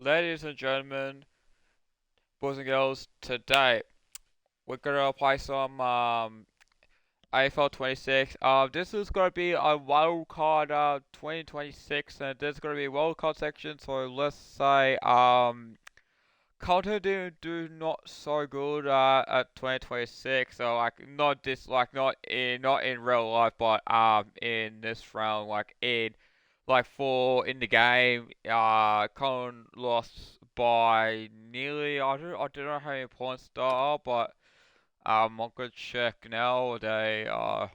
Ladies and gentlemen, boys and girls, today we're gonna play some AFL 26. This is gonna be a wild card 2026, and there's gonna be a wild card section. So let's say Carlton didn't do not so good at 2026. So not in real life, but in this round, in the game, Colin lost by nearly. I don't know how many points there are, but I'm gonna check now. They a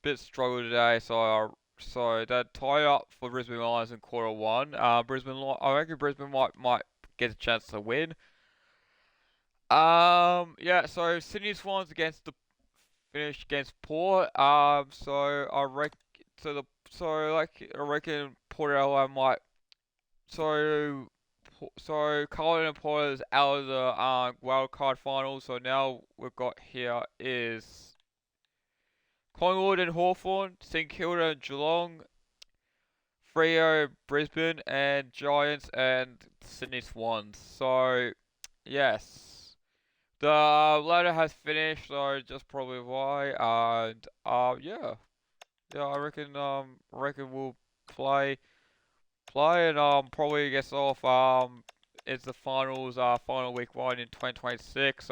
bit struggled today, so they tied up for Brisbane Lions in quarter one. I reckon Brisbane might get a chance to win. Yeah. So Sydney Swans against the finish against Port. So I reckon I reckon Port Adelaide might. So Carlton and Port is out of the wild card final. So now we've got here is Collingwood and Hawthorn, St Kilda and Geelong, Freo, Brisbane, and Giants and Sydney Swans. So yes, the ladder has finished. So just probably why. And yeah, I reckon we'll play and probably gets off it's the finals final week one in 2026.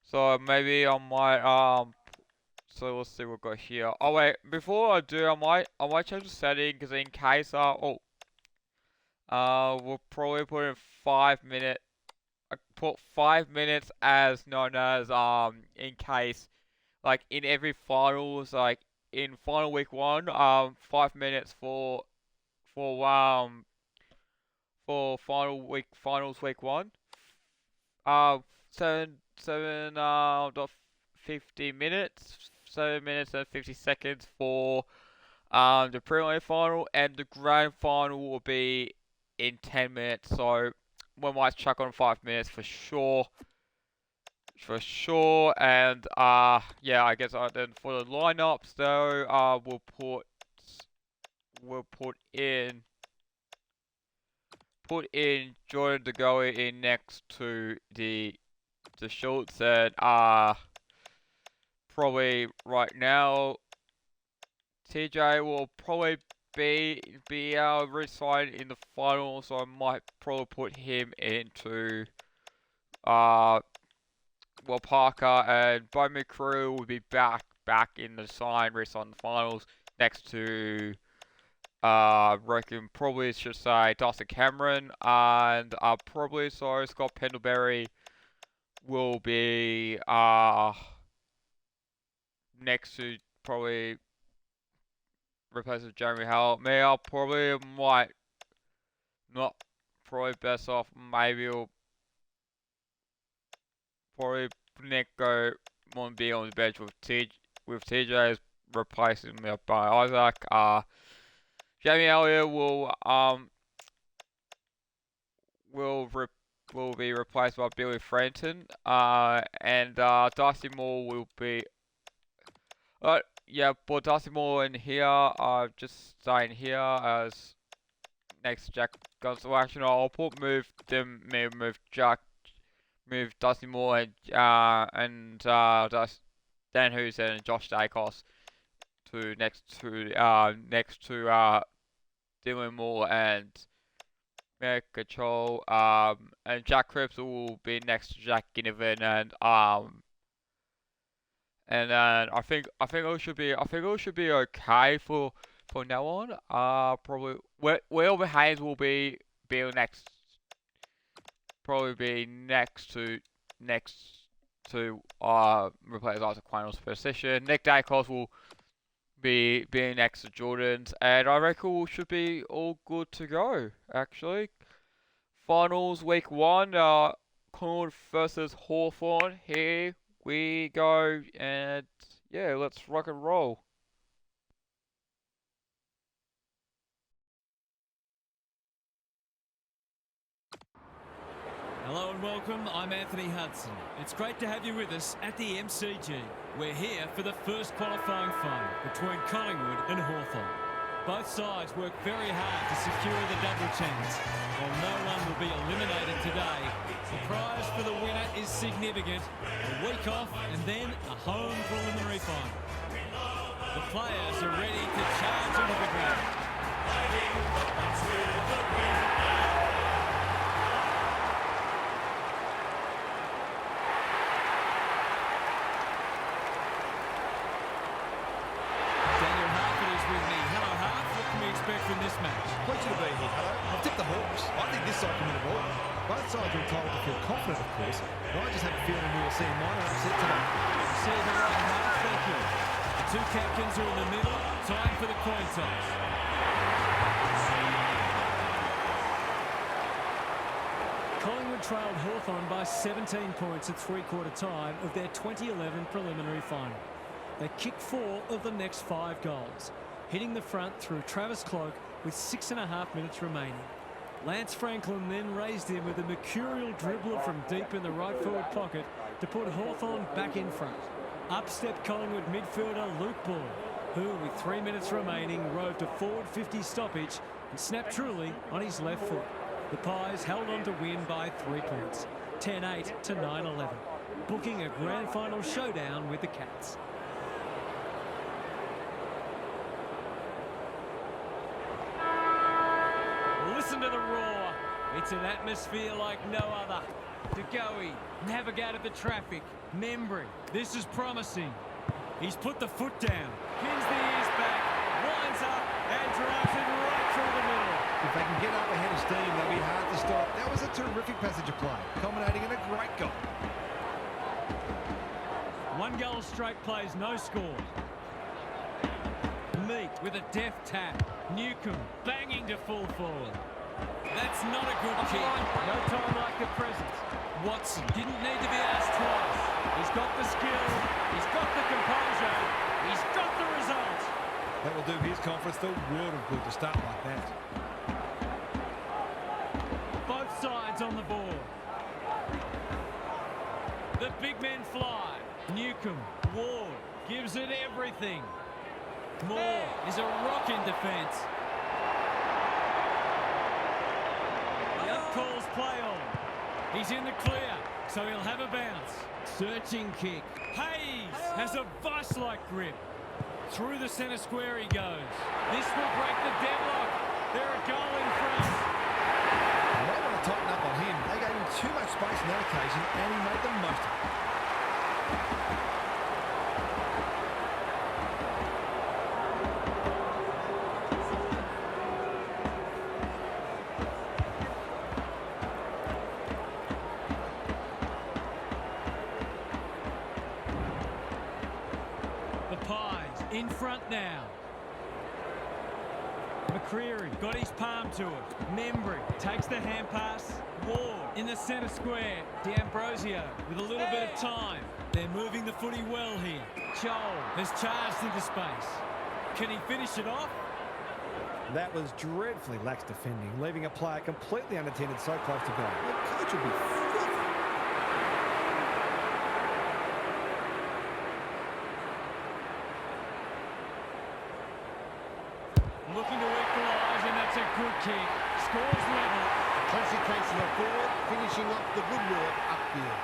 So maybe I might so let's see what we got here. Oh wait, before I do, I might change the setting because in case we'll probably put in 5 minute. I put 5 minutes as known as in case in every finals in final week one 5 minutes for for finals week one. Uh, dot 50 minutes, 7 minutes and 50 seconds for the preliminary final, and the grand final will be in 10 minutes. So we might chuck on 5 minutes for sure. And yeah, I guess then for the lineups though, we'll put in Jordan De Goey in next to the Schultz, and probably right now TJ will probably be re-signed in the final, so I might probably put him into Parker, and Bo McCrew will be back in the re-sign finals next to reckon probably should say Dustin Cameron, and probably so Scott Pendlebury will be next to probably replacing Jeremy Howell. Me, I probably might not probably best off. Maybe will probably Nick go want to be on the bench with TJ's replacing me by Isaac. Jamie Elliott will re- will be replaced by Billy Franton. And Darcy Moore will be. Yeah, but Darcy Moore in here. Just staying here as next Jack Gunsel action. I'll move Jack, move Dusty Moore and Dan Houston and Josh Dacos to next to Dylan Moore and Merrick Control. And Jack Cripps will be next to Jack Ginnivan, and then I think it should be okay for now on. Probably Will Hayes will be next, probably be next to replace Isaac Quaynell's position. Nick Dacos will be next to Jordan's, and I reckon we should be all good to go. Actually, finals week one. Collingwood versus Hawthorn. Here we go, and yeah, let's rock and roll. Hello and welcome, I'm Anthony Hudson. It's great to have you with us at the MCG. We're here for the first qualifying final between Collingwood and Hawthorn. Both sides work very hard to secure the double chance. While no one will be eliminated today, the prize for the winner is significant. A week off and then a home preliminary final. The players are ready to charge into the ground. From this match. Pleasure to be here, hello. I've tipped the Hawks. I think this side can win it all. Both sides are entitled to feel confident, of course, but I just have a feeling we will see a minor upset today. See the right half, thank you. The two captains are in the middle. Time for the coin toss. Collingwood trailed Hawthorn by 17 points at three-quarter time of their 2011 preliminary final. They kicked 4 of the next 5 goals, hitting the front through Travis Cloak with 6.5 minutes remaining. Lance Franklin then raised him with a mercurial dribbler from deep in the right forward pocket to put Hawthorn back in front. Up stepped Collingwood midfielder Luke Ball, who with 3 minutes remaining rode to forward 50 stoppage and snapped truly on his left foot. The Pies held on to win by 3 points, 10-8 to 9-11, booking a grand final showdown with the Cats. Listen to the roar. It's an atmosphere like no other. DeGoey navigated the traffic. Membry, this is promising. He's put the foot down, pins the ears back, winds up and drives it right through the middle. If they can get up ahead of steam, they'll be hard to stop. That was a terrific passage of play, culminating in a great goal. 1 goal straight plays, no score. Meat with a deft tap. Newcomb banging to full forward. That's not a good kick. No time like the present. Watson didn't need to be asked twice. He's got the skill. He's got the composure. He's got the result. That will do his conference the world of good to start like that. Both sides on the board. The big men fly. Newcomb, Ward, gives it everything. Moore is a rock in defence. The ump calls play on. He's in the clear, so he'll have a bounce. Searching kick. Hayes has a vice-like grip. Through the centre square he goes. This will break the deadlock. They're a goal in front. They might want to tighten up on him. They gave him too much space on that occasion, and he made the most of it. In front now. McCreary got his palm to it. Membry takes the hand pass. Ward in the centre square. D'Ambrosio with a little bit of time. They're moving the footy well here. Joel has charged into space. Can he finish it off? That was dreadfully lax defending, leaving a player completely unattended so close to goal. The coach will be filthy. Looking to equalise, and that's a good kick. Scores level. A classic case of a forward finishing off the good work upfield.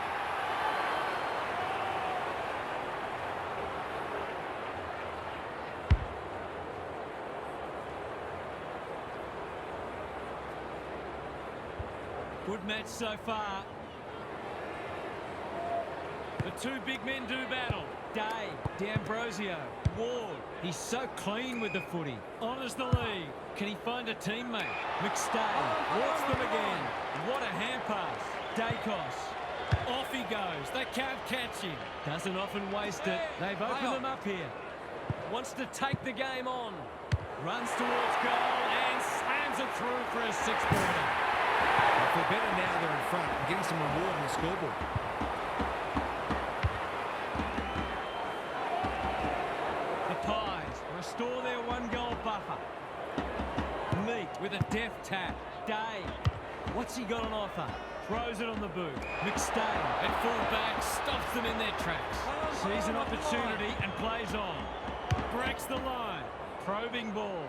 Good match so far. The two big men do battle. Day, D'Ambrosio, Ward. He's so clean with the footy. Honours the lead. Can he find a teammate? McStay walks them again. What a hand pass. Dacos. Off he goes. They can't catch him. Doesn't often waste it. They've opened them up here. Wants to take the game on. Runs towards goal and slams it through for a six-pointer. They feel better now they're in front and getting some reward on the scoreboard. Restore their 1-goal buffer. Meat with a deft tap. Day. What's he got on offer? Throws it on the boot. McStay at full back stops them in their tracks. Sees an opportunity and plays on. Breaks the line. Probing ball.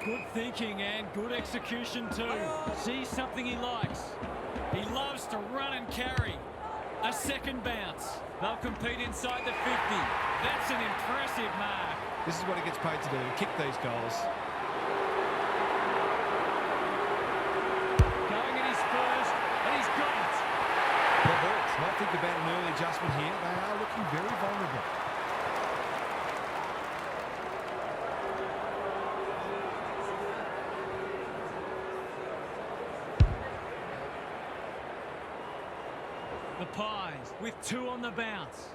Good thinking and good execution too. Sees something he likes. He loves to run and carry. A second bounce. They'll compete inside the 50. That's an impressive mark. This is what he gets paid to do, kick these goals. Going in his first, and he's got it. The Hawks might think about an early adjustment here. They are looking very vulnerable. The Pies with 2 on the bounce.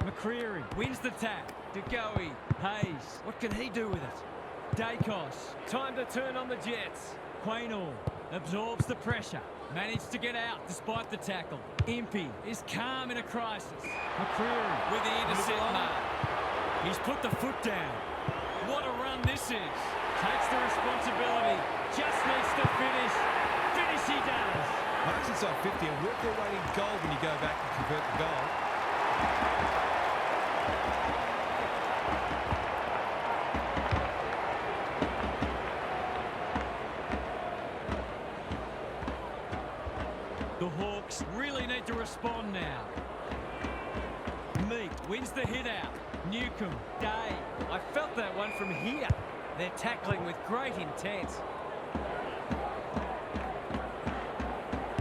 McCreary wins the tap. DeGoey, Hayes, what can he do with it? Dacos, time to turn on the Jets. Quaynor absorbs the pressure. Managed to get out despite the tackle. Impey is calm in a crisis. McCreary with the intercept mark. He's put the foot down. What a run this is. Takes the responsibility. Just needs to finish. Finish he does. Marks inside 50, a work-awaiting goal when you go back and convert the goal. The Hawks really need to respond now. Meek wins the hit out. Newcomb, Day. I felt that one from here. They're tackling with great intent.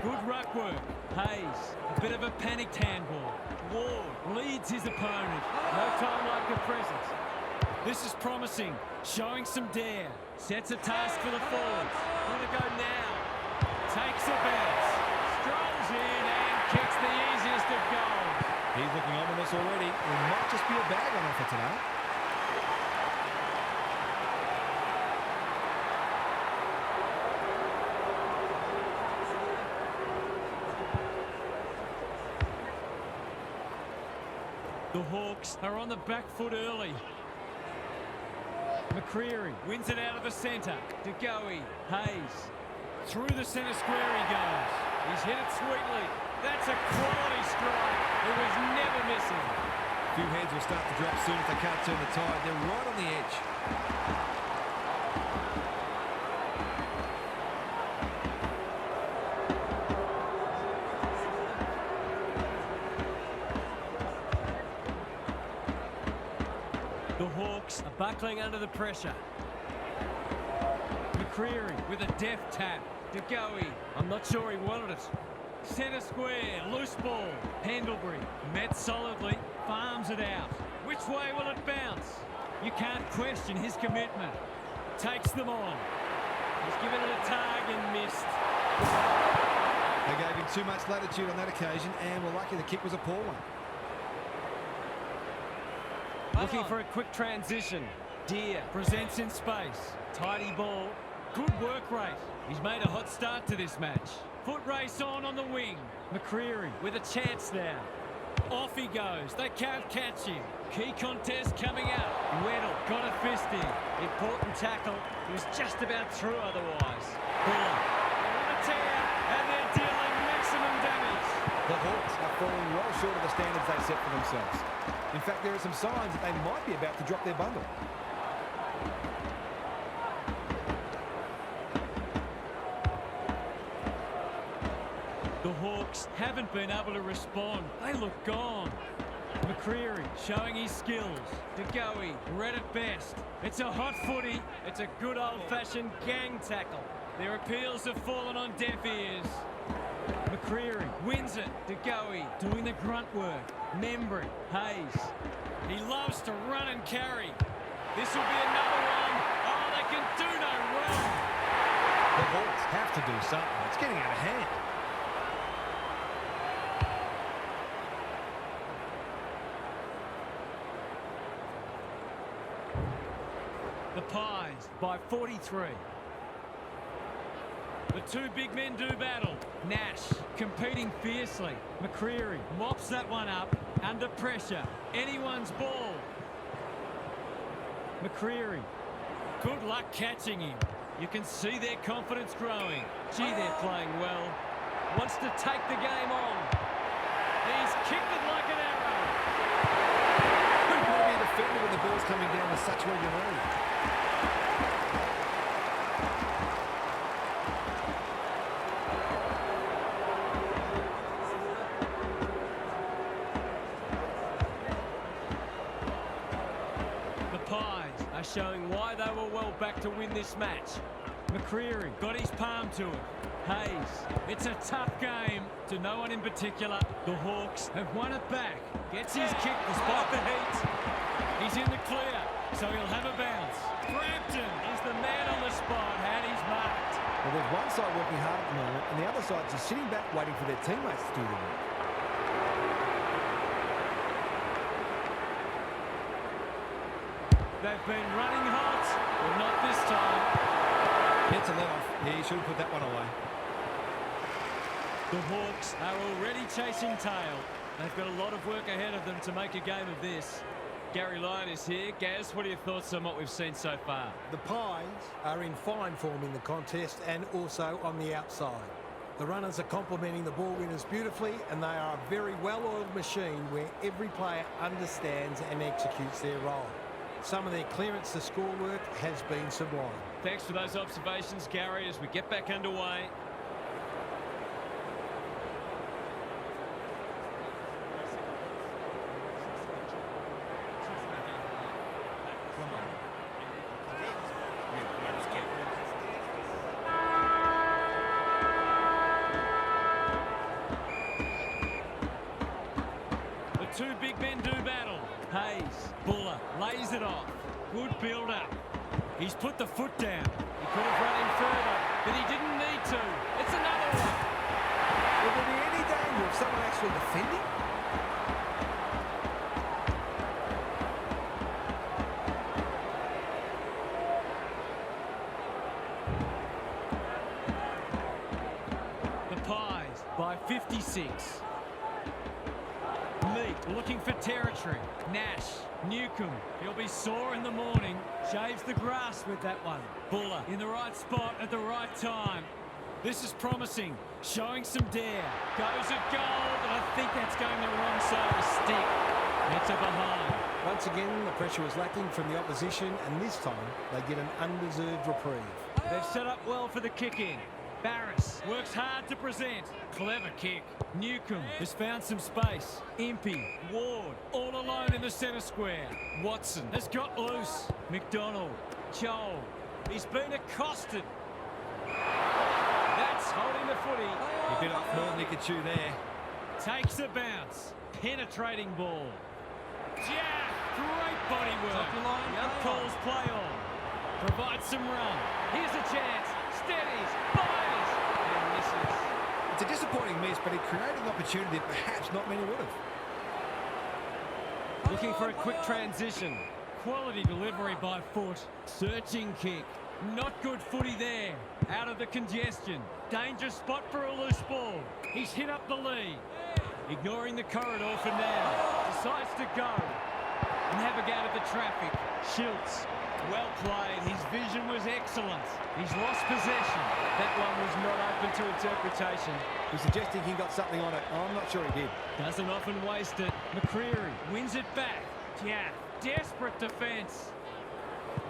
Good ruck work. Hayes, a bit of a panicked handball. Ward leads his opponent. No time like the present. This is promising, showing some dare. Sets a task for the forwards. Want to go now. Takes a bounce. Strolls in and kicks the easiest of goals. He's looking ominous already. It might just be a bag on offer tonight. The Hawks are on the back foot early. McCreary wins it out of the centre. DeGoey, Hayes. Through the centre square he goes. He's hit it sweetly. That's a quality strike. It was never missing. A few heads will start to drop soon if they can't turn the tide. They're right on the edge. The Hawks are buckling under the pressure. McCreary with a deft tap. DeGoey, I'm not sure he wanted it. Centre square, loose ball. Pendlebury met solidly, farms it out. Which way will it bounce? You can't question his commitment. Takes them on. He's given it a tag and missed. They gave him too much latitude on that occasion and were lucky the kick was a poor one. Looking for a quick transition. Deer presents in space. Tidy ball. Good work rate. He's made a hot start to this match. Foot race on the wing. McCreary with a chance now. Off he goes. They can't catch him. Key contest coming up. Weddle got a fist in. Important tackle. He was just about through otherwise. Buller. They want to tear and they're dealing maximum damage. The Hawks are falling well short of the standards they set for themselves. In fact, there are some signs that they might be about to drop their bundle. The Hawks haven't been able to respond. They look gone. McCreary showing his skills. DeGoey, red at best. It's a hot footy. It's a good old-fashioned gang tackle. Their appeals have fallen on deaf ears. McCreary wins it. DeGoey doing the grunt work. Membry, Hayes. He loves to run and carry. This will be another one. Oh, they can do no wrong. The Hawks have to do something. It's getting out of hand. The Pies by 43. The two big men do battle. Nash competing fiercely. McCreary mops that one up under pressure. Anyone's ball. McCreary. Good luck catching him. You can see their confidence growing. Gee, they're playing well. Wants to take the game on. He's kicked it like an arrow. Who can be a defender when the ball's coming down with such regularity? showing why they were well back to win this match. McCreary got his palm to it. Hayes, it's a tough game to no one in particular. The Hawks have won it back. Gets his kick despite the heat. He's in the clear, so he'll have a bounce. Frampton is the man on the spot, and he's marked. Well, there's one side working hard at the moment, and the other side just sitting back waiting for their teammates to do the work. They've been running hot, but not this time. Gets a let off. Yeah, he should have put that one away. The Hawks are already chasing tail. They've got a lot of work ahead of them to make a game of this. Gary Lyon is here. Gaz, what are your thoughts on what we've seen so far? The Pies are in fine form in the contest and also on the outside. The runners are complementing the ball winners beautifully, and they are a very well-oiled machine where every player understands and executes their role. Some of their clearance to score work has been sublime. Thanks for those observations, Gary, as we get back underway. The two big men do battle. Hayes, Buller, lays it off. Good build-up. He's put the foot down. He could have run in further, but he didn't need to. It's another one. Will there be any danger of someone actually defending? The Pies by 56. Meat looking for territory. Nash, Newcomb, he'll be sore in the morning. Shaves the grass with that one. Buller in the right spot at the right time. This is promising, showing some dare. Goes at goal, but I think that's going the wrong side of the stick. It's a behind. Once again, the pressure was lacking from the opposition, and this time they get an undeserved reprieve. They've set up well for the kick-in. Barris works hard to present. Clever kick. Newcomb has found some space. Impey, Ward, all alone in the centre square. Watson has got loose. McDonald, Joel, he's been accosted. That's holding the footy. He bit off more than he could chew there. Takes a bounce. Penetrating ball. Jack, great body work. The calls play on. Provides some run. Here's a chance. Steadies, fires, and misses. It's a disappointing miss, but he created an opportunity that perhaps not many would have. Looking for a quick transition. Quality delivery by foot. Searching kick. Not good footy there. Out of the congestion. Dangerous spot for a loose ball. He's hit up the lead. Ignoring the corridor for now. Decides to go and have a go at the traffic. Schultz. Well played. His vision was excellent. He's lost possession. That one was not open to interpretation. He's suggesting he got something on it. I'm not sure he did. Doesn't often waste it. McCreary wins it back. Yeah, desperate defence.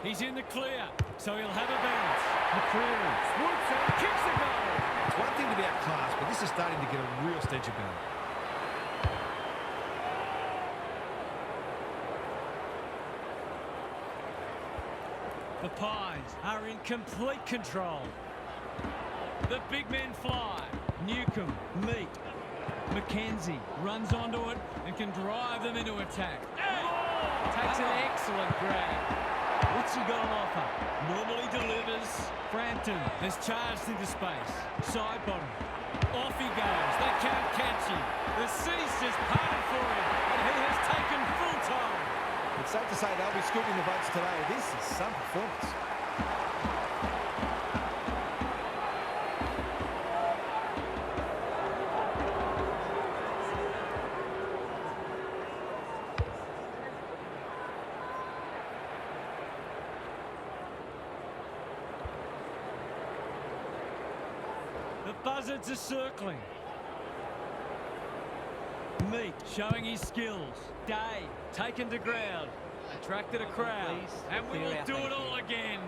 He's in the clear, so he'll have a bounce. McCreary swoops and kicks a goal. It's one thing to be outclassed, but this is starting to get a real stench about it. The Pies are in complete control. The big men fly. Newcomb, Meat. McKenzie runs onto it and can drive them into attack. Takes an excellent grab. What's he got on offer? Normally delivers. Frampton has charged into space. Side bottom. Off he goes. They can't catch him. The city's just parted for him, and he has taken full time. It's safe to say they'll be scooping the votes today. This is some performance. The buzzards are circling. Meat showing his skills. Day taken to ground. Attracted a crowd. And we will do it all again.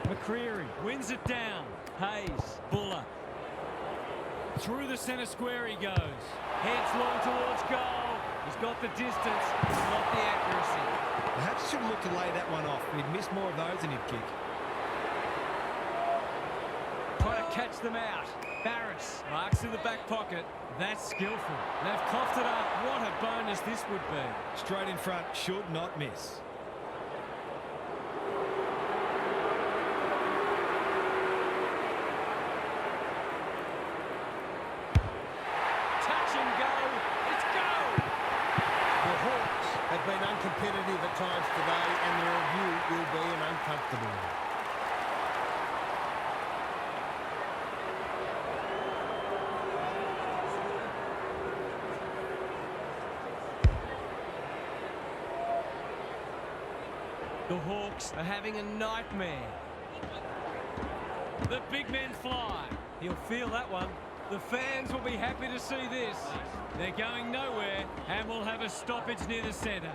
McCreary wins it down. Hayes, Buller. Through the centre square he goes. Heads long towards goal. He's got the distance, not the accuracy. Perhaps he should look to lay that one off. He'd miss more of those than he'd kick. Trying to catch them out. Barris marks in the back pocket. That's skillful. They've coughed it up. What a bonus this would be. Straight in front, should not miss. Touch and go. It's go. The Hawks have been uncompetitive at times today, and the review will be an uncomfortable one. The Hawks are having a nightmare. The big men fly. He'll feel that one. The fans will be happy to see this. They're going nowhere and will have a stoppage near the centre.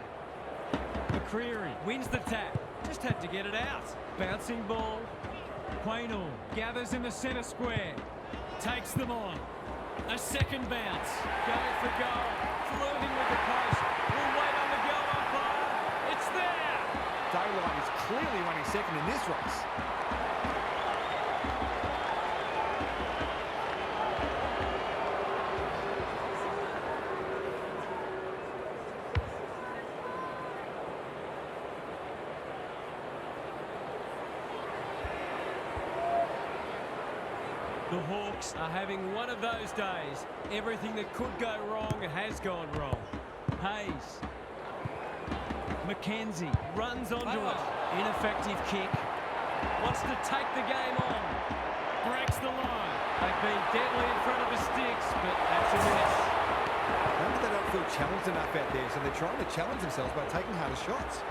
McCreary wins the tap. Just had to get it out. Bouncing ball. Quaynor gathers in the centre square. Takes them on. A second bounce. Going for goal. Flirting with the post. We'll wait on the goal umpire. It's there. Daylight is clearly running second in this race. The Hawks are having one of those days. Everything that could go wrong has gone wrong. Hayes. McKenzie runs onto it. Ineffective kick. Wants to take the game on. Breaks the line. They've been deadly in front of the sticks, but that's a miss. Maybe they don't feel challenged enough out there, so they're trying to challenge themselves by taking harder shots.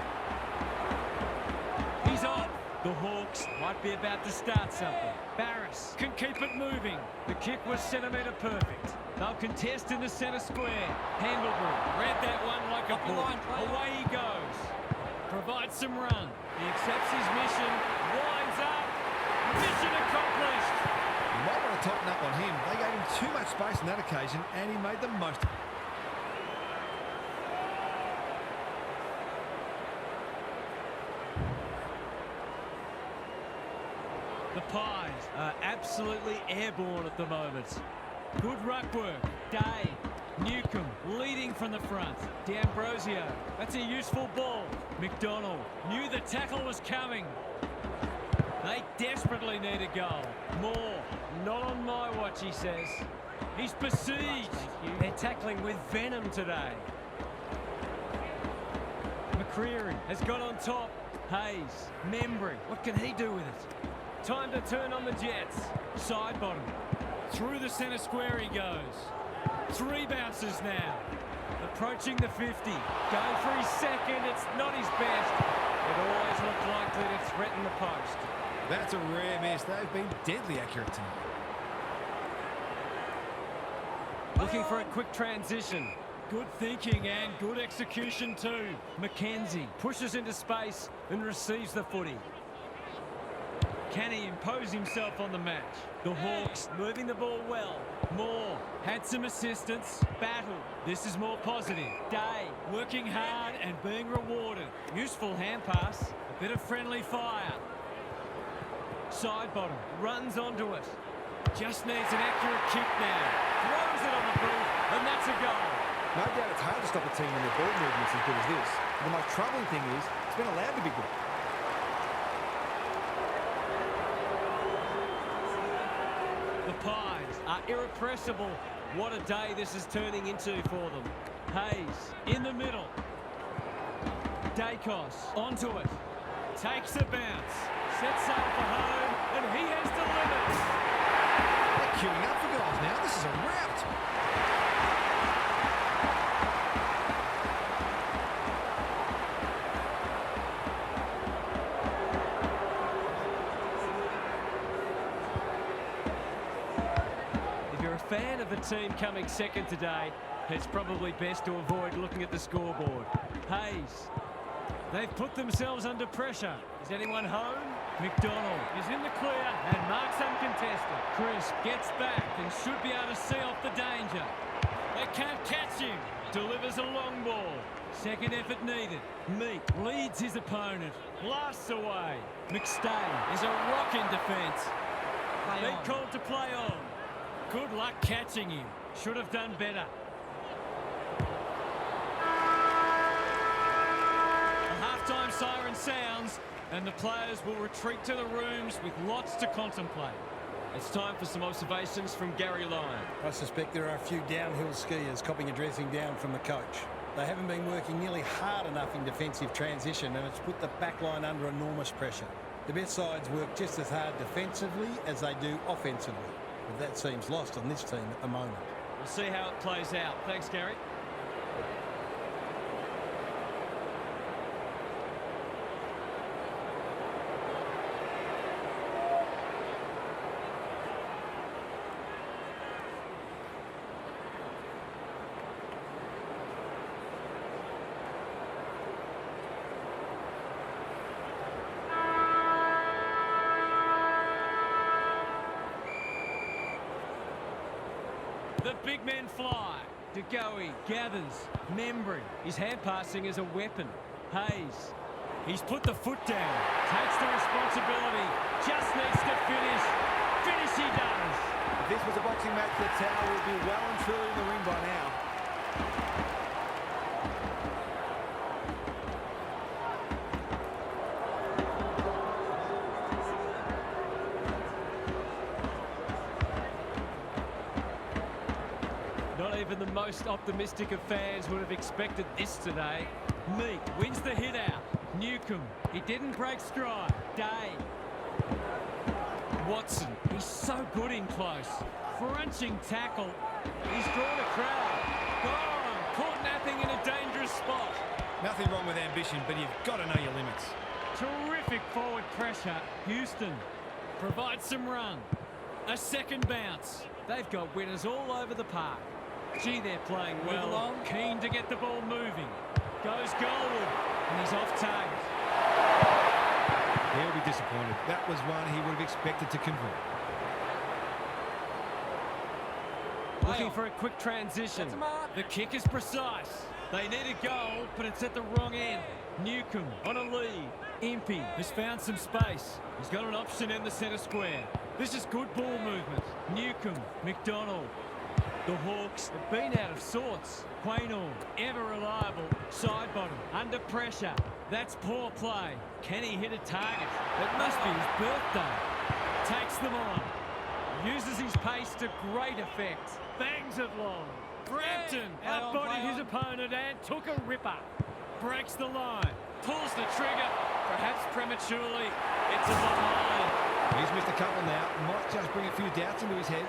He's on. The Hawks might be about to start something. Barris can keep it moving. The kick was centimetre perfect. They'll contest in the centre square. Pendlebury read that one like a book. Away he goes. Provides some run. He accepts his mission. Winds up. Mission accomplished. You might want to tighten up on him. They gave him too much space on that occasion, and he made the most of it. The Pies are absolutely airborne at the moment. Good ruck work. Day. Newcomb leading from the front. D'Ambrosio. That's a useful ball. McDonald knew the tackle was coming. They desperately need a goal. Moore. Not on my watch, he says. He's besieged. They're tackling with venom today. McCreary has got on top. Hayes. Membry. What can he do with it? Time to turn on the Jets. Side bottom. Through the centre square he goes. 3 bounces now. Approaching the 50. Going for his second. It's not his best. It always looked likely to threaten the post. That's a rare miss. They've been deadly accurate tonight. Looking for a quick transition. Good thinking and good execution too. McKenzie pushes into space and receives the footy. Can he impose himself on the match? The Hawks moving the ball well. Moore had some assistance. Battle. This is more positive. Day working hard and being rewarded. Useful hand pass. A bit of friendly fire. Side bottom. Runs onto it. Just needs an accurate kick now. Throws it on the boot, and that's a goal. No doubt it's hard to stop a team when their ball movement's as good as this. And the most troubling thing is, it's been allowed to be good. The Pies are irrepressible. What a day this is turning into for them. Hayes in the middle. Dacos onto it. Takes a bounce. Sets up for home, and he has delivered. They're queuing up for goals now. This is a rout. Fan of the team coming second today, it's probably best to avoid looking at the scoreboard. Hayes. They've put themselves under pressure. Is anyone home? McDonald is in the clear and marks uncontested. Crisp gets back and should be able to see off the danger. They can't catch him. Delivers a long ball. Second effort needed. Meek leads his opponent. Blasts away. McStay is a rock in defence. Been called to play on. Good luck catching him. Should have done better. The half-time siren sounds and the players will retreat to the rooms with lots to contemplate. It's time for some observations from Gary Lyon. I suspect there are a few downhill skiers copying a dressing down from the coach. They haven't been working nearly hard enough in defensive transition, and it's put the back line under enormous pressure. The best sides work just as hard defensively as they do offensively. But that seems lost on this team at the moment. We'll see how it plays out. Thanks, Gary. The big men fly. DeGoey gathers. Membry. His hand passing is a weapon. Hayes. He's put the foot down. Takes the responsibility. Just needs to finish. Finish he does. If this was a boxing match, the Tower would be well and truly in the ring by now. Not even the most optimistic of fans would have expected this today. Meek wins the hit out. Newcomb, he didn't break stride. Day. Watson, he's so good in close. Crunching tackle. He's drawn a crowd. Gone. Caught napping in a dangerous spot. Nothing wrong with ambition, but you've got to know your limits. Terrific forward pressure. Houston provides some run. A second bounce. They've got winners all over the park. Gee, they're playing well. Keen to get the ball moving. Goes Goldwood, and he's off target. He'll be disappointed. That was one he would have expected to convert. Looking for a quick transition. The kick is precise. They need a goal, but it's at the wrong end. Newcomb on a lead. Impey has found some space. He's got an option in the centre square. This is good ball movement. Newcomb, McDonald. The Hawks have been out of sorts. Quaynor, ever reliable. Side bottom, under pressure. That's poor play. Can he hit a target? It must be his birthday. Takes them on. Uses his pace to great effect. Bangs it long. Brampton outbodied his opponent and took a ripper. Breaks the line. Pulls the trigger. Perhaps prematurely. It's a behind. He's missed a couple now. Might just bring a few doubts into his head.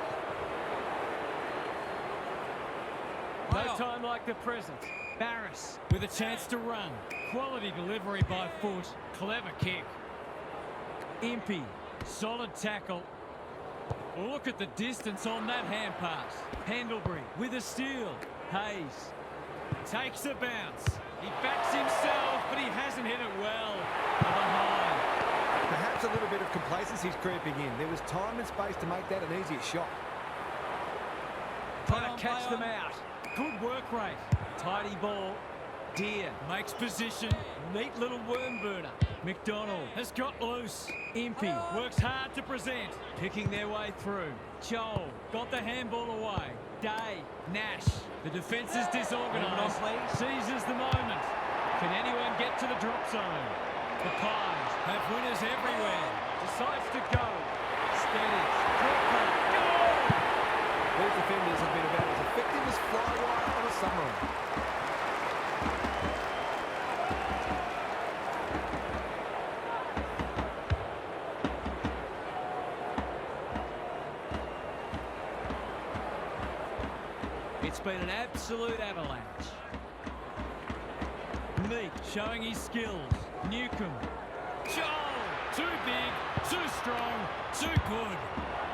No time like the present. Barris with a chance to run. Quality delivery by foot. Clever kick. Impey. Solid tackle. Look at the distance on that hand pass. Pendlebury with a steal. Hayes takes a bounce. He backs himself, but he hasn't hit it well. Behind. Perhaps a little bit of complacency's creeping in. There was time and space to make that an easier shot. Trying to catch them out. Good work rate. Tidy ball. Deer makes position. Neat little worm burner. McDonald has got loose. Impey works hard to present. Picking their way through. Joel got the handball away. Day. Nash. The defence is disorganised. Seizes the moment. Can anyone get to the drop zone? The Pies have winners everywhere. Decides to go. Steady. Drop back. Goal! These defenders have been about as effective as flywire on a submarine. It's been an absolute avalanche. Meek showing his skills. Newcomb. Joel! Too big, too strong, too good.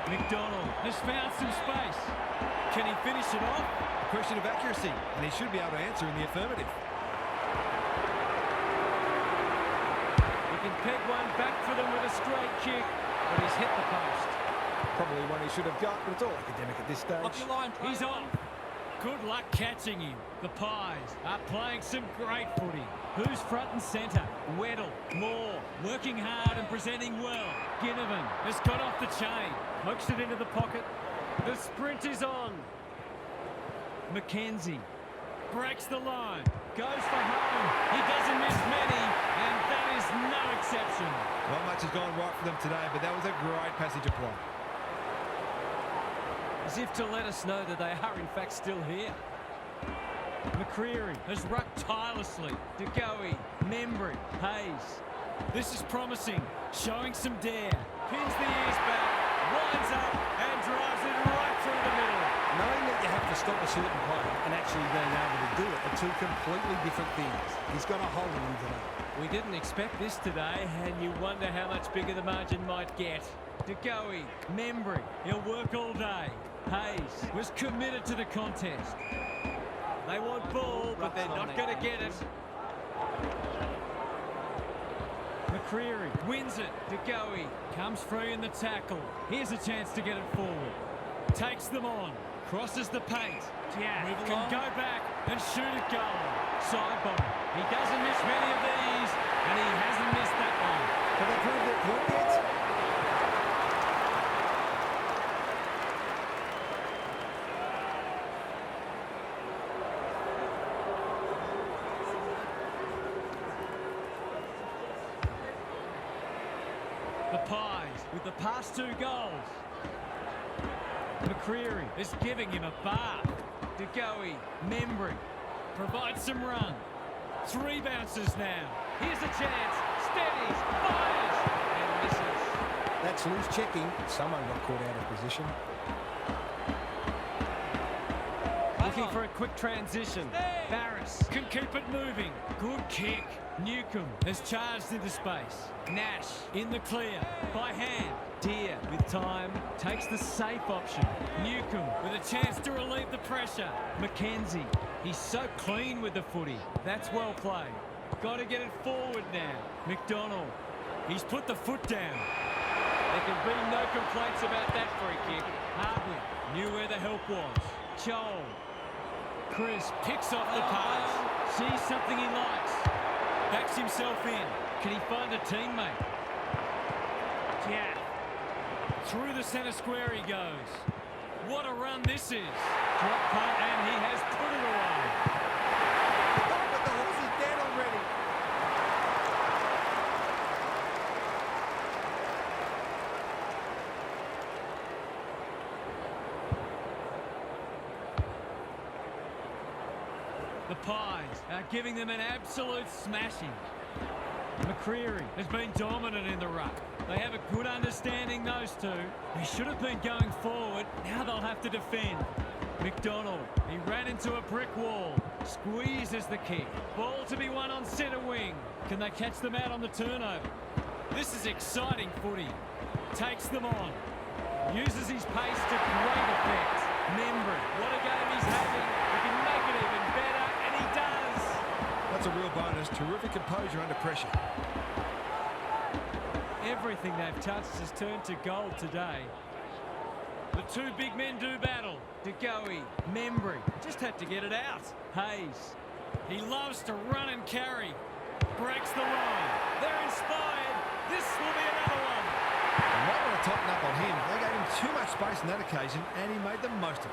McDonald has found some space. Can he finish it off? A question of accuracy, and he should be able to answer in the affirmative. He can peg one back for them with a straight kick, but he's hit the post. Probably one he should have got, but it's all academic at this stage. He's on. Good luck catching him. The Pies are playing some great footy. Who's front and centre? Weddle, Moore, working hard and presenting well. Ginnivan has got off the chain. Pokes it into the pocket. The sprint is on. Mackenzie breaks the line. Goes for home. He doesn't miss many, and that is no exception. Not much has gone right for them today, but that was a great passage of play. As if to let us know that they are in fact still here. McCreary has rucked tirelessly. DeGoey, Membry, Hayes. This is promising, showing some dare. Pins the ears back, winds up and drives it right through the middle. Knowing that you have to stop a certain player and actually being able to do it are two completely different things. He's got a hold of him today. We didn't expect this today, and you wonder how much bigger the margin might get. DeGoey, Membry, he'll work all day. Hayes was committed to the contest. They want ball, but they're not going to get it. McCreary wins it. DeGoey comes free in the tackle. Here's a chance to get it forward. Takes them on. Crosses the paint. Yeah, can go back and shoot a goal. Sidebomb. He doesn't miss many of these, and he hasn't missed that one. Have they proved their point yet? The Pies with the past 2 goals. McCreary is giving him a bath. DeGoey, Membry provides some run. 3 bounces now. Here's a chance. Steadies, fires, and misses. That's loose checking. Someone got caught out of position. Looking for a quick transition. Barris can keep it moving. Good kick. Newcomb has charged into space. Nash in the clear. By hand. Deere with time takes the safe option. Newcomb with a chance to relieve the pressure. Mackenzie. He's so clean with the footy. That's well played. Got to get it forward now. McDonald. He's put the foot down. There can be no complaints about that free kick. Hardwick knew where the help was. Joel. Chris picks off the pass. Sees something he likes. Backs himself in. Can he find a teammate? Yeah. Through the centre square he goes. What a run this is. Drop punt, and he has put it away. But the horse is dead already. The Pies are giving them an absolute smashing. McCreary has been dominant in the ruck. They have a good understanding, those two. They should have been going forward. Now they'll have to defend. McDonald, he ran into a brick wall. Squeezes the kick. Ball to be won on centre wing. Can they catch them out on the turnover? This is exciting footy. Takes them on. Uses his pace to great effect. Membry, what a game he's having. He can make it even better, and he does. That's a real bonus. Terrific composure under pressure. Everything they've touched has turned to gold today. The 2 big men do battle. DeGoey, Membry, just had to get it out. Hayes, he loves to run and carry. Breaks the line. They're inspired. This will be another one. They might want to tighten up on him. They gave him too much space on that occasion, and he made the most of it.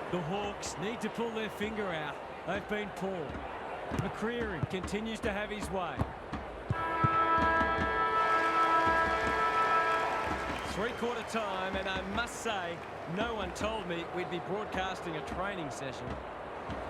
The Hawks need to pull their finger out. They've been poor. McCreary continues to have his way. 3/4 time, and I must say, no one told me we'd be broadcasting a training session.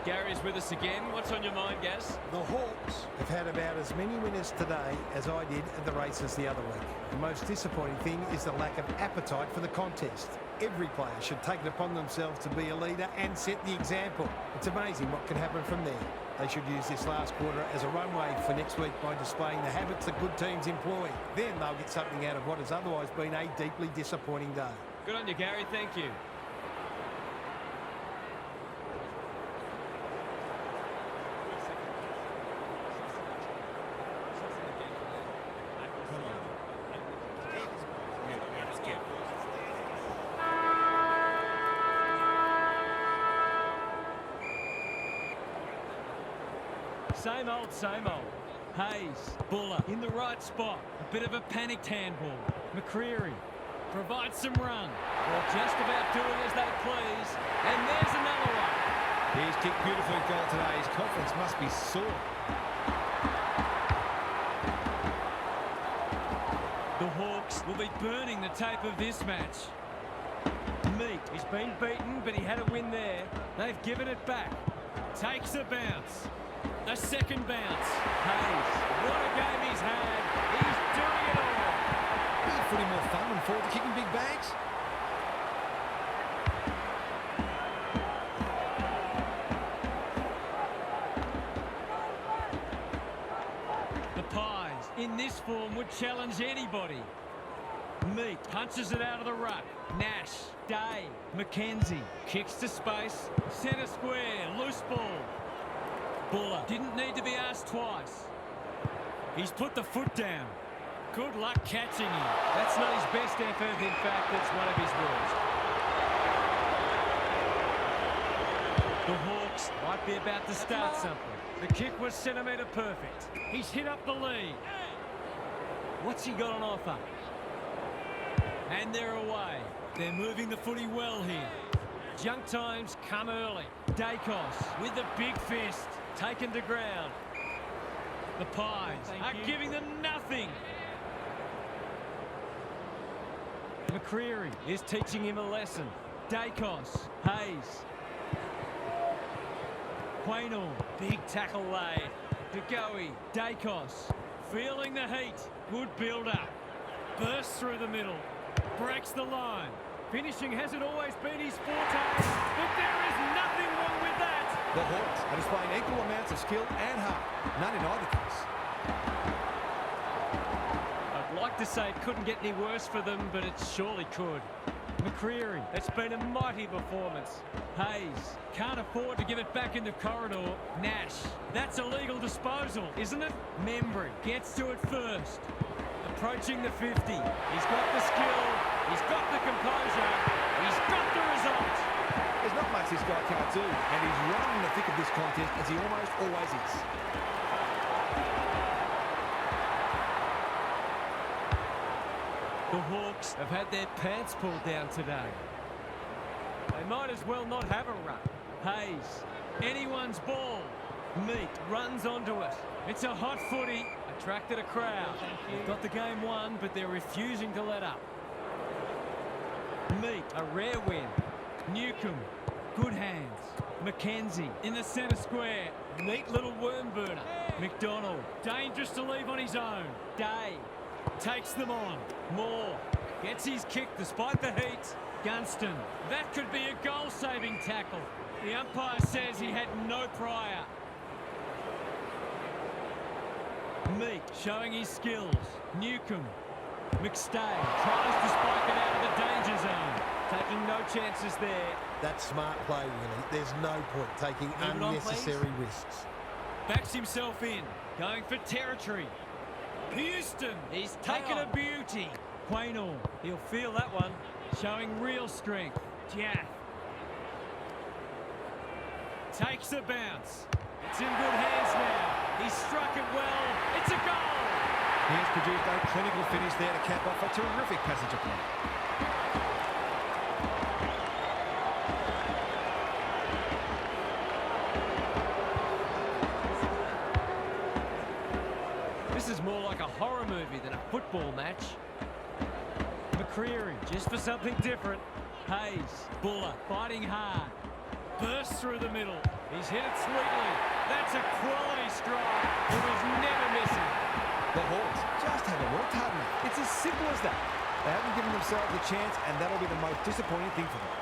Gary's with us again. What's on your mind, Gaz? The Hawks have had about as many winners today as I did at the races the other week. The most disappointing thing is the lack of appetite for the contest. Every player should take it upon themselves to be a leader and set the example. It's amazing what can happen from there. They should use this last quarter as a runway for next week by displaying the habits that good teams employ. Then they'll get something out of what has otherwise been a deeply disappointing day. Good on you, Gary. Thank you. Same old, same old. Hayes, Buller in the right spot. A bit of a panicked handball. McCreary provides some run. They're just about doing as they please. And there's another one. He's kicked beautifully goal today. His confidence must be sore. The Hawks will be burning the tape of this match. Meek, he's been beaten, but he had a win there. They've given it back. Takes a bounce. A second bounce. Hayes, what a game he's had. He's doing it all. Isn't footy more fun than forward kicking big bags? The Pies, in this form, would challenge anybody. Meek punches it out of the ruck. Nash, Day, McKenzie kicks to space. Centre square, loose ball. Buller didn't need to be asked twice. He's put the foot down. Good luck catching him. That's not his best effort. In fact, it's one of his worst. The Hawks might be about to start something. The kick was centimetre perfect. He's hit up the lead. What's he got on offer? And they're away. They're moving the footy well here. Junk times come early. Dacos with the big fist. Taken to ground. The Pies are giving them nothing. McCreary is teaching him a lesson. Dacos, Hayes. Quaynor, big tackle laid. DeGoey, Dacos, feeling the heat. Good build-up. Bursts through the middle. Breaks the line. Finishing hasn't always been his forte, but there is nothing wrong with that. The Hawks are displaying equal amounts of skill and heart. None in either case. I'd like to say it couldn't get any worse for them, but it surely could. McCreary, it's been a mighty performance. Hayes can't afford to give it back in the corridor. Nash, that's a legal disposal, isn't it? Membry gets to it first. Approaching the 50. He's got the skill. He's got the composure. He's got the result. There's not much this guy can't do, and he's running in the thick of this contest as he almost always is. The Hawks have had their pants pulled down today. They might as well not have a run. Hayes, anyone's ball. Meek runs onto it. It's a hot footy. Attracted a crowd. They've got the game won, but they're refusing to let up. Meek, a rare win. Newcomb, good hands. McKenzie in the centre square. Neat little worm burner. McDonald, dangerous to leave on his own. Day takes them on. Moore gets his kick despite the heat. Gunston, that could be a goal-saving tackle. The umpire says he had no prior. Meek showing his skills. Newcomb. McStay tries to spike it out of the danger zone. Taking no chances there. That's smart play, really. There's no point taking unnecessary risks. Backs himself in. Going for territory. Houston. He's taken a beauty. Quaynor. He'll feel that one. Showing real strength. Jaff. Takes a bounce. It's in good hands now. He struck it well. It's a goal. He has produced a clinical finish there to cap off a terrific passage of play. This is more like a horror movie than a football match. McCreary, just for something different. Hayes, Buller, fighting hard. Bursts through the middle. He's hit it sweetly. That's a quality strike. It was never missing. The Hawks just haven't worked hard enough. It's as simple as that. They haven't given themselves a chance, and that'll be the most disappointing thing for them.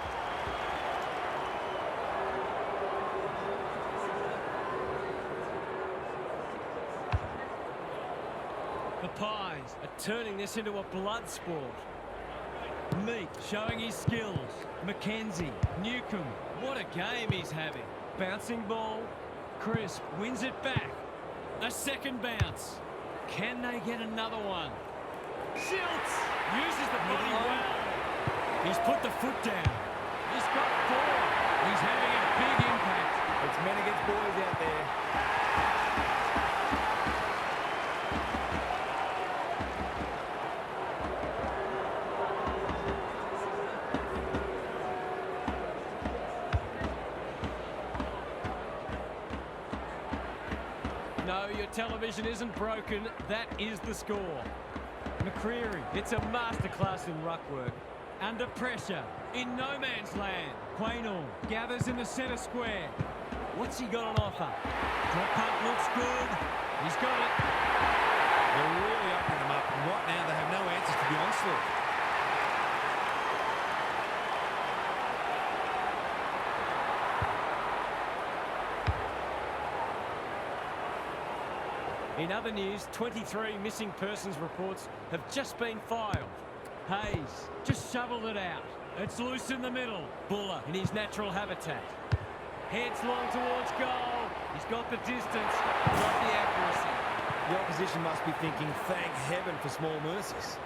The Pies are turning this into a blood sport. Meek showing his skills. McKenzie, Newcomb, what a game he's having. Bouncing ball. Crisp wins it back. A second bounce. Can they get another one? Schiltz uses the body well. He's put the foot down. He's got four. He's having a big impact. It's men against boys out there. No, your television isn't broken. That is the score. McCreary, it's a masterclass in ruck work. Under pressure, in no man's land. Quaynor gathers in the centre square. What's he got on offer? Drop punt looks good. He's got it. They're really opening them up, and right now they have no answers to the onslaught. In other news, 23 missing persons reports have just been filed. Hayes just shoveled it out. It's loose in the middle. Buller in his natural habitat. Heads long towards goal. He's got the distance, not the accuracy. The opposition must be thinking, thank heaven for small mercies.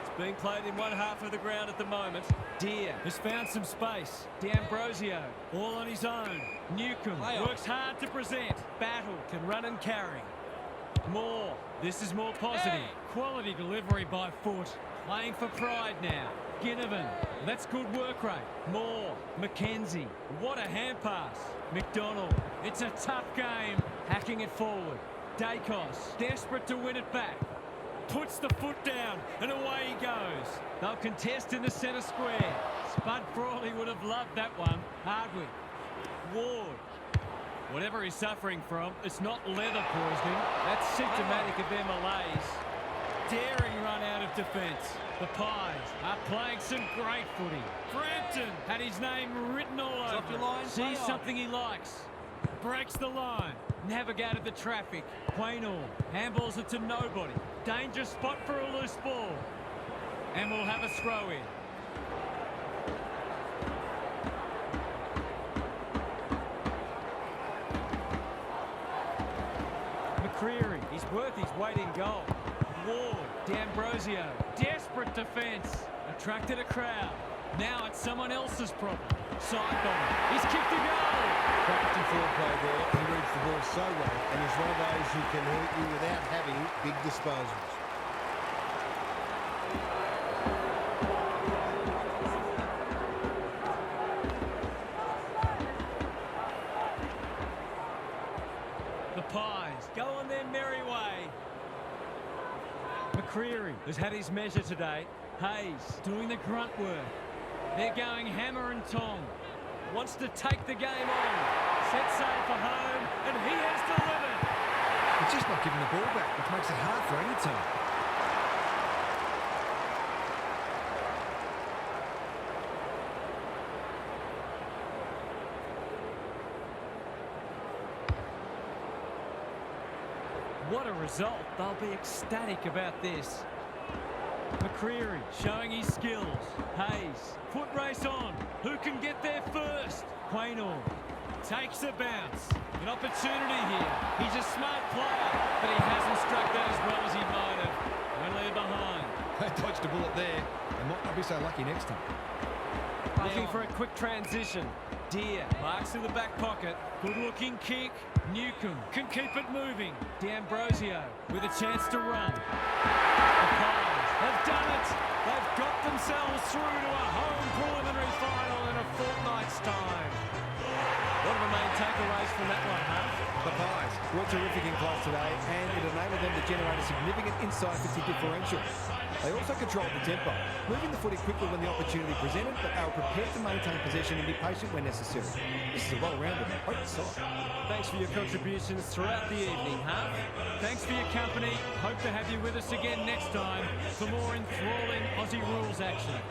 It's being played in one half of the ground at the moment. Deer has found some space. D'Ambrosio all on his own. Newcomb works hard to present. Battle can run and carry. Moore, this is more positive. Hey. Quality delivery by foot. Playing for pride now. Ginnivan, that's good work rate. Moore, McKenzie, what a hand pass. McDonald, it's a tough game. Hacking it forward. Dacos, desperate to win it back. Puts the foot down and away he goes. They'll contest in the centre square. Spud Frawley would have loved that one. Hardwick, Ward. Whatever he's suffering from, it's not leather poisoning. That's symptomatic of their malaise. Daring run out of defence. The Pies are playing some great footy. Frampton had his name written all over. Your line, sees something he likes. Breaks the line. Navigated the traffic. Quaynor handballs it to nobody. Dangerous spot for a loose ball. And we'll have a throw in. McCreary, he's worth his weight in goal. Ward, D'Ambrosio, desperate defence. Attracted a crowd. Now it's someone else's problem. Sidebomber, he's kicked a goal. Quality foreplay there. He reads the ball so well, and he's one of those who can hurt you without having big disposals. The Pies go on their merry way. McCreary has had his measure today. Hayes doing the grunt work. They're going hammer and tong. Wants to take the game on. Set sail for home, and he has delivered. It's just not giving the ball back, which makes it hard for any team. What a result. They'll be ecstatic about this. McCreary showing his skills. Hayes, foot race on. Who can get there first? Quaynor takes a bounce. An opportunity here. He's a smart player, but he hasn't struck that as well as he might have. Only behind. They dodged a bullet there. They might not be so lucky next time. Looking for a quick transition. Deer marks in the back pocket. Good looking kick. Newcomb can keep it moving. D'Ambrosio with a chance to run. The Pies have done it. They've got themselves through to a home preliminary final in a fortnight's time. What are the main takeaways from that one, huh? The Pies were terrific in close today, and it enabled them to generate a significant inside 50 differential. They also controlled the tempo, moving the footy quickly when the opportunity presented, but they were prepared to maintain possession and be patient when necessary. This is a well-rounded and potent side. Thanks for your contributions throughout the evening, huh? Thanks for your company. Hope to have you with us again next time for more enthralling Aussie rules action.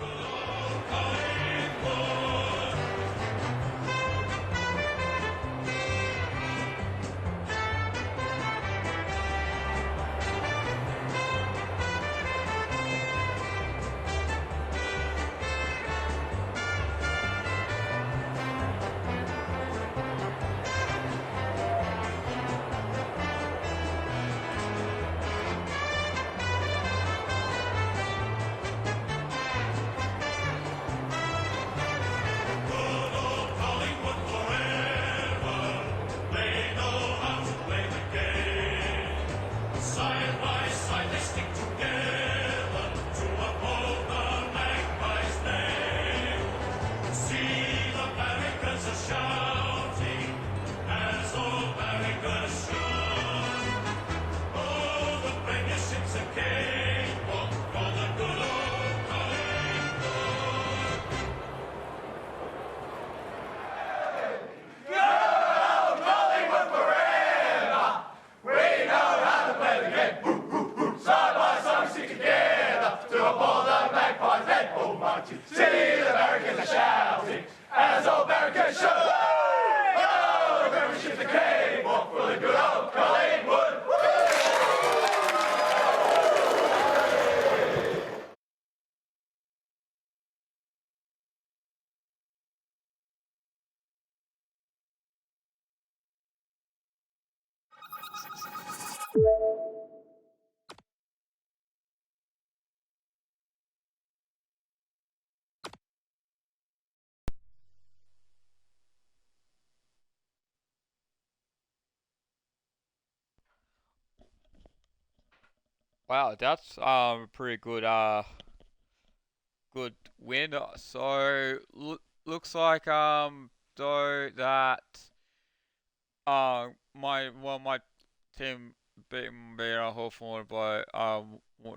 Wow, that's pretty good win. So looks like though that my team beat Hawthorn by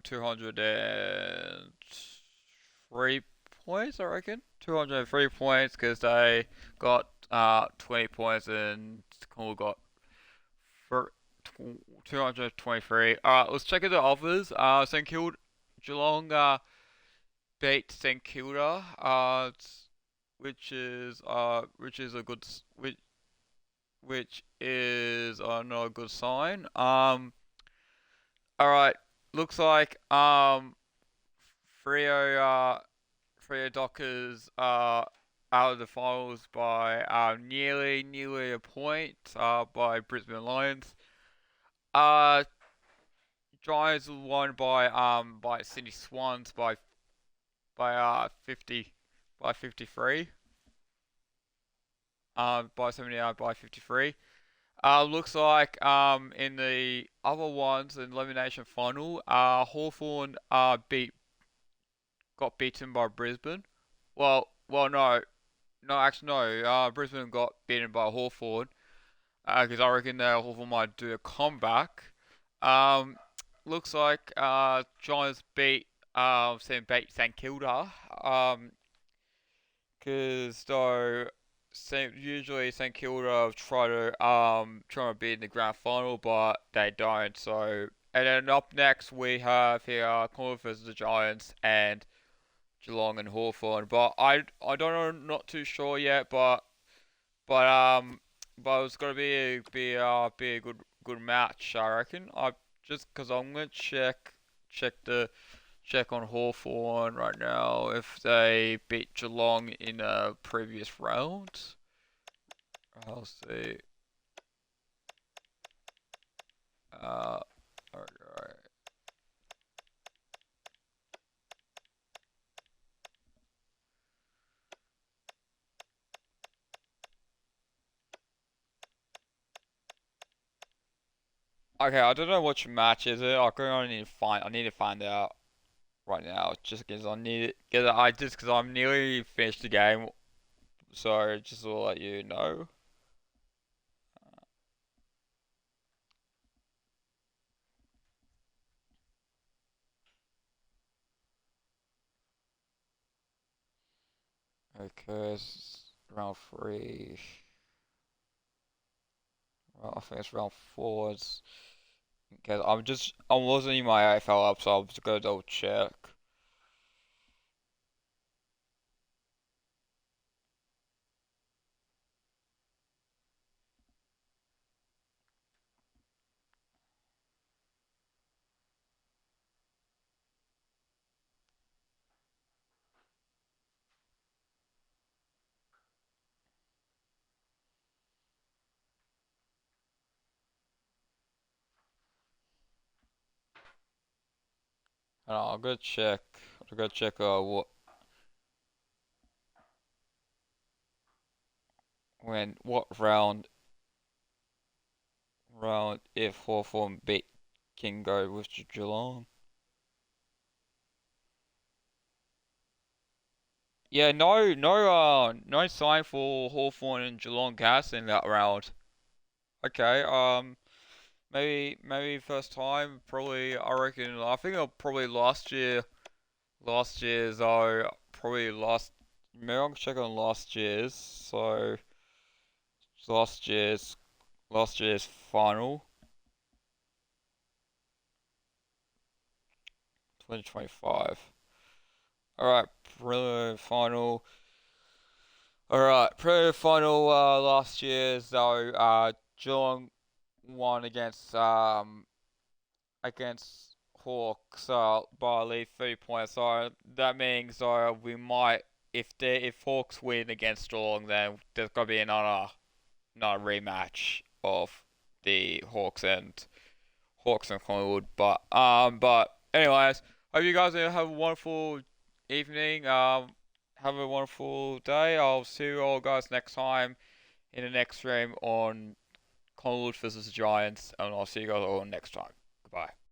203 points, I reckon. 203 points because they got 20 points and Collingwood got for 223. Let's check out the others. St Kilda, Geelong beat St Kilda. Which is a good which is not a good sign. All right. Looks like Freo Freo Dockers out of the finals by nearly a point by Brisbane Lions. Uh, Giants won by Sydney Swans by 53. By 79 by 53. Looks like in the other ones in the elimination final, Hawthorn got beaten by Brisbane. No, actually no. Brisbane got beaten by Hawthorn because I reckon that Hawthorn might do a comeback. Um, Looks like Giants St Kilda. Because though usually St Kilda try to be in the grand final, but they don't. So and then up next we have here Collingwood versus the Giants and Geelong and Hawthorn. But I don't know, not too sure yet. But but it's gonna be a good match, I reckon. I just because I'm gonna check on Hawthorn right now if they beat Geelong in a previous round. I'll see. Alright. Okay, I don't know which match is it. I need to find out right now, just because I need it. Because I'm nearly finished the game, so just to let you know. Okay, it's round three. Well, I think it's round four. Because I wasn't in my AFL up, so I'm just gonna double check. I'll go check. I'll go check. What round if Hawthorn beat Kingo with Geelong? Yeah, no sign for Hawthorn and Geelong Gas in that round. Okay, maybe first time. Probably, I reckon. I think probably last year's. Probably last. Maybe I'll check on last year's. So last year's final, 2025. All right, preliminary final. All right, preliminary final. Last year's though. Geelong won against Hawks by at least 3 points. So that means we might if Hawks win against Geelong, then there's gonna be another rematch of the Hawks and Collingwood. But anyways, hope you guys have a wonderful evening. Have a wonderful day. I'll see you all guys next time in the next stream on Collingwood versus the Giants, and I'll see you guys all next time. Goodbye.